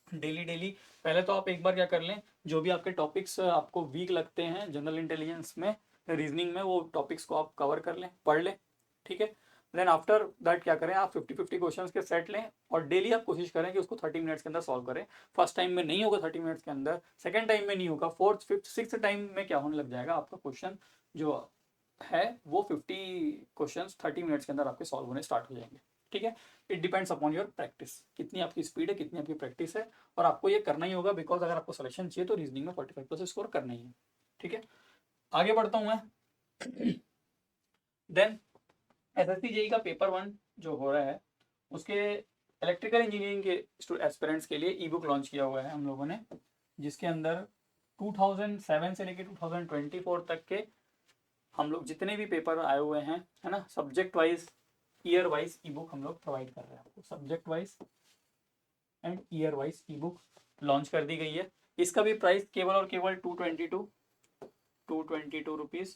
डेली डेली पहले तो आप एक बार क्या कर लें, जो भी आपके टॉपिक्स आपको वीक लगते हैं जनरल इंटेलिजेंस में, रीजनिंग में, वो टॉपिक्स को आप कवर कर लें, पढ़ लें। ठीक है, देन आफ्टर दैट क्या करें, आप 50-50 क्वेश्चन के सेट लें और डेली आप कोशिश करें कि उसको 30 मिनट्स के अंदर सॉल्व करें। फर्स्ट टाइम में नहीं होगा 30 मिनट्स के अंदर, सेकेंड टाइम में नहीं होगा, फोर्थ फिफ्थ सिक्स टाइम में क्या होने लग जाएगा, आपका क्वेश्चन जो है वो 50 क्वेश्चन 30 मिनट्स के अंदर आपके सॉल्व होने स्टार्ट हो जाएंगे। ठीक है, it depends upon your practice, कितनी आपकी स्पीड है, कितनी आपकी प्रैक्टिस है, और आपको ये करना ही होगा, बिकॉज अगर आपको सिलेक्शन चाहिए तो रीजनिंग में 45 प्लस स्कोर करना ही है। ठीक है, आगे बढ़ता हूँ मैं। देन एसएससी जेई का पेपर 1 जो हो रहा है, उसके इलेक्ट्रिकल इंजीनियरिंग के एस्पिरेंट्स के लिए ई बुक लॉन्च किया हुआ है हम लोगों ने, जिसके अंदर 2007 से लेकर 2024 तक के हम लोग जितने भी पेपर आए हुए हैं, है ना, सब्जेक्ट वाइज ईयर वाइज ई बुक हम लोग प्रोवाइड कर रहे हैं आपको, subject wise and year wise E book launch कर दी गई है। इसका भी प्राइस केवल और केवल 222 रुपीज़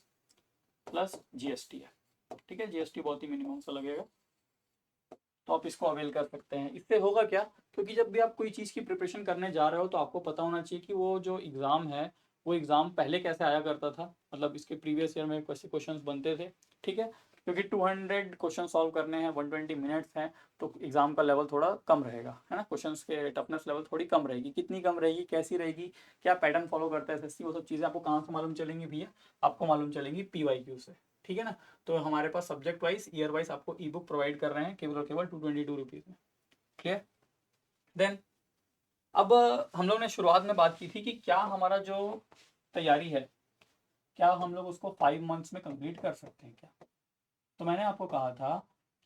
प्लस जीएसटी है। ठीक है, जीएसटी बहुत ही मिनिमम सा लगेगा, तो आप इसको अवेल कर सकते हैं। इससे होगा क्या, क्योंकि जब भी आप कोई चीज़ की प्रिपरेशन करने जा रहे हो तो आपको पता होना चाहिए कि वो जो एग्ज़ाम है वो एग्ज़ाम पहले कैसे आया करता था, मतलब इसके प्रीवियस ईयर में कैसे क्वेश्चंस बनते थे। ठीक है, क्योंकि 200 क्वेश्चन सॉल्व करने हैं, 120 मिनट्स हैं, तो एग्ज़ाम का लेवल थोड़ा कम रहेगा, है ना। क्वेश्चंस के टफनेस लेवल थोड़ी कम रहेगी, कितनी कम रहेगी, कैसी रहेगी, क्या पैटर्न फॉलो करता है एसएससी, वो सब चीज़ें आपको कहाँ से मालूम चलेंगी भैया, आपको मालूम चलेंगी पीवाईक्यू से। ठीक है ना। तो हमारे पास सब्जेक्ट वाइज ईयर वाइज आपको ई बुक प्रोवाइड कर रहे हैं केवल और केवल 222 रुपीज़ में। क्लियर। देन अब हम लोग ने शुरुआत में बात की थी कि क्या हमारा जो तैयारी है, क्या हम लोग उसको 5 मंथ्स में कंप्लीट कर सकते हैं क्या। तो मैंने आपको कहा था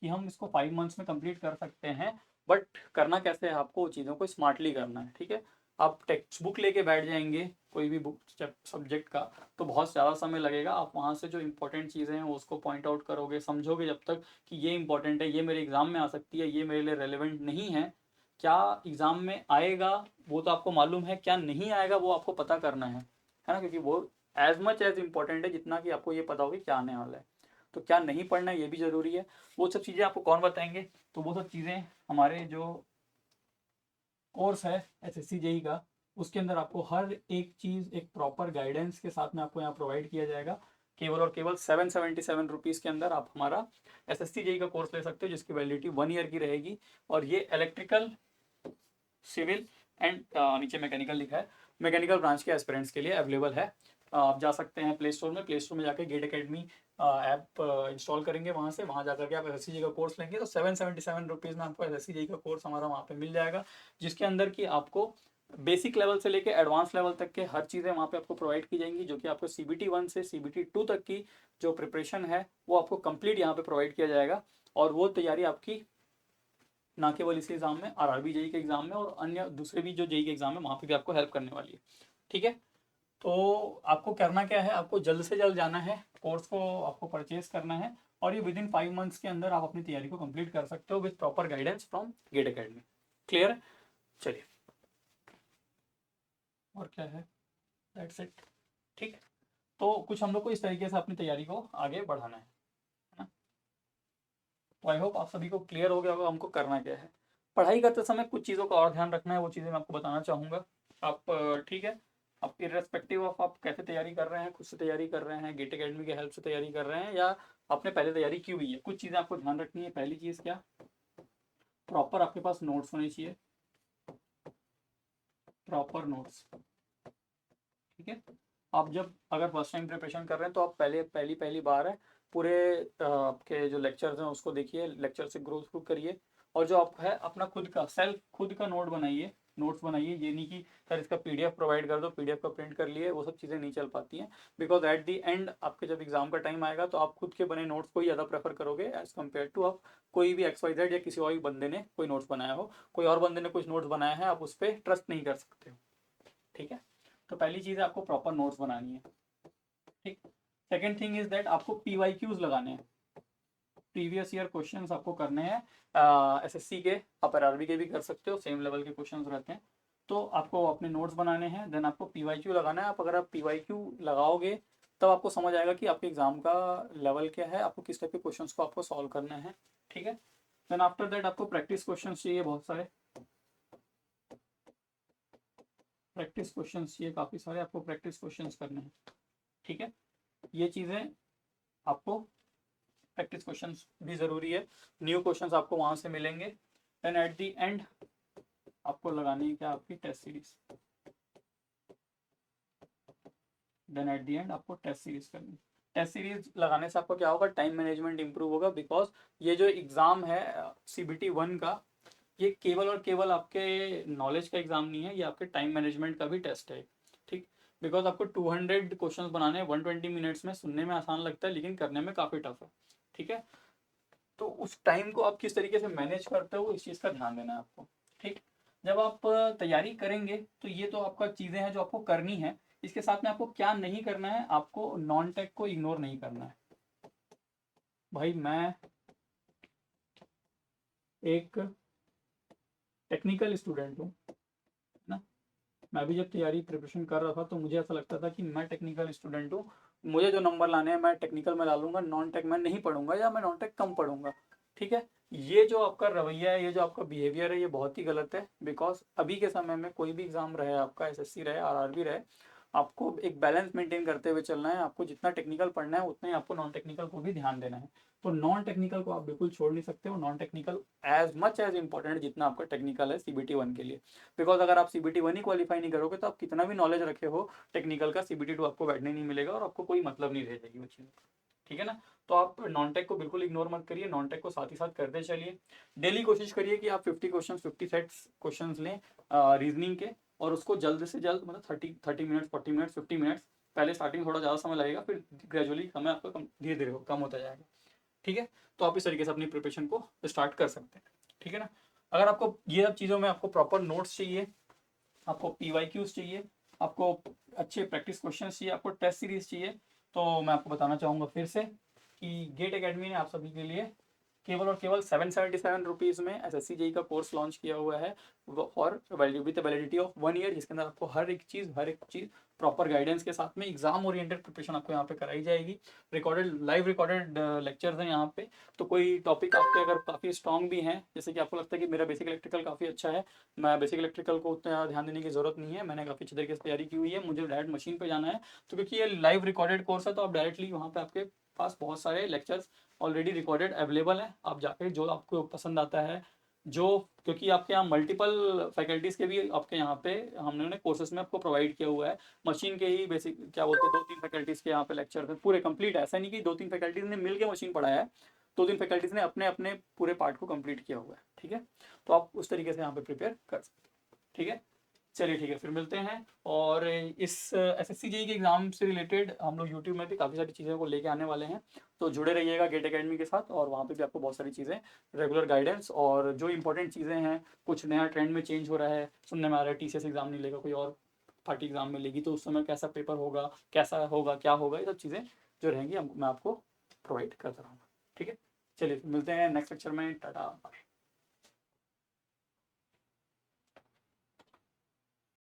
कि हम इसको 5 मंथ्स में कंप्लीट कर सकते हैं, बट करना कैसे है, आपको चीज़ों को स्मार्टली करना है। ठीक है, आप टेक्स्ट बुक लेके बैठ जाएंगे कोई भी बुक सब्जेक्ट का, तो बहुत ज़्यादा समय लगेगा। आप वहाँ से जो इंपॉर्टेंट चीज़ें हैं उसको पॉइंट आउट करोगे, समझोगे जब तक कि ये इंपॉर्टेंट है, ये मेरे एग्ज़ाम में आ सकती है, ये मेरे लिए रेलिवेंट नहीं है, क्या एग्ज़ाम में आएगा वो तो आपको मालूम है, क्या नहीं आएगा वो आपको पता करना है ना, क्योंकि वो एज मच एज इम्पॉर्टेंट है जितना कि आपको ये पता हो कि क्या आने वाला है। तो क्या नहीं पढ़ना है ये भी ज़रूरी है। वो सब चीज़ें आपको कौन बताएंगे, तो वो सब चीज़ें हमारे जो कोर्स है एसएससी जेई का, उसके अंदर आपको हर एक चीज़ एक प्रॉपर गाइडेंस के साथ में आपको यहाँ प्रोवाइड किया जाएगा। केवल और केवल 777 रुपीज़ के अंदर आप हमारा एसएससी जेई का कोर्स ले सकते हो, जिसकी वैलिडिटी 1 ईयर की रहेगी। और ये इलेक्ट्रिकल, सिविल एंड नीचे मैकेनिकल लिखा है, मैकेनिकल ब्रांच के एस्पिरेंट्स के लिए अवेलेबल है। आप जा सकते हैं प्ले स्टोर में जाकर गेट अकेडमी ऐप इंस्टॉल करेंगे, वहाँ जा करके आप एसएससी का कोर्स लेंगे तो 777 रुपीज़ में आपको एसएससी का कोर्स हमारा वहाँ पे मिल जाएगा, जिसके अंदर की आपको बेसिक लेवल से लेके एडवांस लेवल तक के हर चीज़ें वहाँ पे आपको प्रोवाइड की जाएंगी, जो कि आपको CBT 1 से CBT 2 तक की जो प्रिपरेशन है वो आपको कंप्लीट यहाँ पे प्रोवाइड किया जाएगा। और वो तैयारी आपकी ना केवल इस एग्जाम में, आरआरबी जेई के एग्जाम में और अन्य दूसरे भी जो जेई के एग्जाम है वहाँ पे भी आपको हेल्प करने वाली है। ठीक है, तो आपको करना क्या है, आपको जल्द से जल्द जाना है, कोर्स को आपको परचेज करना है, और ये विदिन 5 मंथ्स के अंदर आप अपनी तैयारी को कंप्लीट कर सकते हो with proper guidance from GATE academy. Clear है, चलिए और क्या है, दैट्स इट। ठीक, तो कुछ हम लोग को इस तरीके से अपनी तैयारी को आगे बढ़ाना है ना। तो आई होप आप सभी को क्लियर हो गया होगा हमको करना क्या है। पढ़ाई करते समय कुछ चीज़ों का और ध्यान रखना है, वो चीज़ें मैं आपको बताना चाहूँगा। आप ठीक है, आप इर्रेस्पेक्टिव ऑफ आप कैसे तैयारी कर रहे हैं, खुद से तैयारी कर रहे हैं, गेट अकेडमी की हेल्प से तैयारी कर रहे हैं, या आपने पहले तैयारी की हुई है, कुछ चीज़ें आपको ध्यान रखनी है। पहली चीज़ क्या, प्रॉपर आपके पास नोट्स होने चाहिए, प्रॉपर नोट्स। ठीक है, आप जब अगर फर्स्ट टाइम प्रिपरेशन कर रहे हैं तो आप पहली बार है, पूरे आपके जो लेक्चर्स हैं उसको देखिए, लेक्चर से ग्रो थ्रू करिए, और जो आप है अपना खुद का नोट्स बनाइए। ये नहीं कि सर इसका पीडीएफ प्रोवाइड कर दो, पीडीएफ का प्रिंट कर लिए, वो सब चीज़ें नहीं चल पाती हैं। बिकॉज एट दी एंड आपके जब एग्जाम का टाइम आएगा तो आप खुद के बने नोट्स को ही ज़्यादा प्रेफर करोगे एज कम्पेयर टू आप कोई भी XYZ या किसी और बंदे ने कोई नोट्स बनाया हो, कोई और बंदे ने कुछ नोट्स बनाया है, आप उस पर ट्रस्ट नहीं कर सकते हो। ठीक है, तो पहली चीज़ है आपको प्रॉपर नोट्स बनानी है। ठीक, सेकेंड थिंग इज दैट आपको PYQs लगाने हैं, प्रीवियस ईयर क्वेश्चंस आपको करने हैं। एसएससी के, आप आरआरबी के भी कर सकते हो, सेम लेवल के क्वेश्चंस रहते हैं। तो आपको अपने नोट्स बनाने हैं, देन आपको PYQ लगाना है। आप अगर आप PYQ लगाओगे तब आपको समझ आएगा कि आपके एग्जाम का लेवल क्या है, आपको किस टाइप के क्वेश्चंस को आपको सॉल्व करना है। ठीक है, देन आफ्टर दैट आपको प्रैक्टिस क्वेश्चन चाहिए, बहुत सारे प्रैक्टिस क्वेश्चन चाहिए, काफ़ी सारे आपको प्रैक्टिस क्वेश्चन करने हैं। ठीक है, ये चीज़ें आपको, प्रैक्टिस क्वेश्चंस भी ज़रूरी है, न्यू क्वेश्चंस आपको वहाँ से मिलेंगे। देन एट द एंड आपको लगानी है क्या, आपकी test series. Then at the end आपको टेस्ट सीरीज करनी। टेस्ट सीरीज लगाने से आपको क्या होगा, टाइम मैनेजमेंट इंप्रूव होगा, बिकॉज ये जो एग्ज़ाम है CBT 1 का, ये केवल और केवल आपके नॉलेज का एग्जाम नहीं है, ये आपके टाइम मैनेजमेंट का भी टेस्ट है। ठीक, बिकॉज आपको 200 क्वेश्चन बनाने हैं 120 मिनट्स में, सुनने में आसान लगता है लेकिन करने में काफ़ी टफ है। ठीक है, तो उस टाइम को आप किस तरीके से मैनेज करते हो, इस चीज़ का ध्यान देना है आपको। ठीक, जब आप तैयारी करेंगे तो ये तो आपका चीज़ें हैं जो आपको करनी है, इसके साथ में आपको क्या नहीं करना है, आपको नॉन टेक को इग्नोर नहीं करना है। भाई मैं एक टेक्निकल स्टूडेंट हूँ ना। मैं भी जब तैयारी प्रिपरेशन कर रहा था तो मुझे ऐसा लगता था कि मैं टेक्निकल स्टूडेंट हूँ, मुझे जो नंबर लाने हैं मैं टेक्निकल में ला लूंगा, नॉन टेक मैं नहीं पढ़ूंगा या मैं नॉन टेक कम पढ़ूंगा। ठीक है, ये जो आपका रवैया है, ये जो आपका बिहेवियर है, ये बहुत ही गलत है। बिकॉज अभी के समय में कोई भी एग्जाम रहे, आपका एसएससी रहे, आरआरबी रहे, आपको एक बैलेंस मेंटेन करते हुए चलना है। आपको जितना टेक्निकल पढ़ना है उतना ही आपको नॉन टेक्निकल को भी ध्यान देना है। तो नॉन टेक्निकल को आप बिल्कुल छोड़ नहीं सकते हो। Non technical as much as important जितना आपका टेक्निकल है सीबीटी 1 के लिए। बिकॉज अगर आप सीबीटी 1 ही क्वालिफाई नहीं करोगे तो आप कितना भी नॉलेज रखे हो टेक्निकल का, सीबीटी 2 आपको बैठने नहीं मिलेगा और आपको कोई मतलब नहीं रह जाएगी वो चीज़। ठीक है ना। तो आप नॉन टेक को बिल्कुल इग्नोर मत करिए, नॉन टेक को साथ ही साथ करते चलिए। डेली कोशिश करिए कि आप 50 क्वेश्चन 50 सेट्स क्वेश्चन लें रीजनिंग के, और उसको जल्द से जल्द मतलब 30 मिनट्स 40 मिनट्स 50 मिनट्स, पहले स्टार्टिंग थोड़ा ज़्यादा समय लगेगा, फिर ग्रेजुअली समय आपका धीरे धीरे कम होता जाएगा। ठीक है, तो आप इस तरीके से अपनी प्रिपरेशन को स्टार्ट कर सकते हैं। ठीक है ना। अगर आपको ये सब चीज़ों में आपको प्रॉपर नोट्स चाहिए, आपको पीवाईक्यूज चाहिए, आपको अच्छे प्रैक्टिस क्वेश्चन चाहिए, आपको टेस्ट सीरीज चाहिए, तो मैं आपको बताना चाहूँगा फिर से कि गेट एकेडमी ने आप सभी के लिए केवल और केवल 777 रुपीज़ में एसएससी जेई का कोर्स लॉन्च किया हुआ है for with validity of 1 year, जिसके अंदर आपको हर एक चीज़ प्रॉपर गाइडेंस के साथ में एग्जाम ओरिएंटेड प्रिपरेशन आपको यहाँ पे कराई जाएगी। लाइव रिकॉर्डेड लेक्चर्स हैं यहाँ पे। तो कोई टॉपिक आपके अगर काफ़ी स्ट्रॉन्ग भी हैं, जैसे कि आपको लगता है कि मेरा बेसिक इलेक्ट्रिकल काफ़ी अच्छा है, मैं बेसिक इलेक्ट्रिकल को उतना ध्यान देने की जरूरत नहीं है, मैंने काफ़ी अच्छी तरीके से तैयारी की हुई है, मुझे डायरेक्ट मशीन पे जाना है, तो क्योंकि ये लाइव रिकॉर्डेड कोर्स है तो आप डायरेक्टली वहाँ पे आपके पास बहुत सारे लेक्चर्स ऑलरेडी रिकॉर्डेड अवेलेबल है। आप जाके जो आपको पसंद आता है, जो क्योंकि आपके यहाँ मल्टीपल फैकल्टीज़ के भी आपके यहाँ पे हमने कोर्सेज में आपको प्रोवाइड किया हुआ है। मशीन के ही बेसिक क्या बोलते हैं 2-3 फैकल्टीज़ के यहाँ पे लेक्चर पूरे कंप्लीट है, ऐसा नहीं कि 2-3 फैकल्टीज़ ने मिल के मशीन पढ़ाया है, 2-3 फैकल्टीज़ ने अपने अपने पूरे पार्ट को कंप्लीट किया हुआ है। ठीक है, तो आप उस तरीके से यहाँ पे प्रिपेयर कर सकते हैं। ठीक है, चलिए ठीक है, फिर मिलते हैं। और इस एसएससी जेई के एग्जाम से रिलेटेड हम लोग यूट्यूब में भी काफ़ी सारी चीज़ों को लेके आने वाले हैं, तो जुड़े रहिएगा गेट एकेडमी के साथ, और वहाँ पे भी आपको बहुत सारी चीज़ें, रेगुलर गाइडेंस और जो इंपॉर्टेंट चीज़ें हैं, कुछ नया ट्रेंड में चेंज हो रहा है, सुनने में आ रहा है टीसीएस एग्जाम नहीं लेगा, कोई और पार्टी एग्जाम में लेगी, तो उस समय कैसा पेपर होगा, कैसा होगा, क्या होगा, ये सब चीज़ें जो रहेंगी मैं आपको प्रोवाइड करता रहूँगा। ठीक है, चलिए मिलते हैं नेक्स्ट लेक्चर में। टाटा।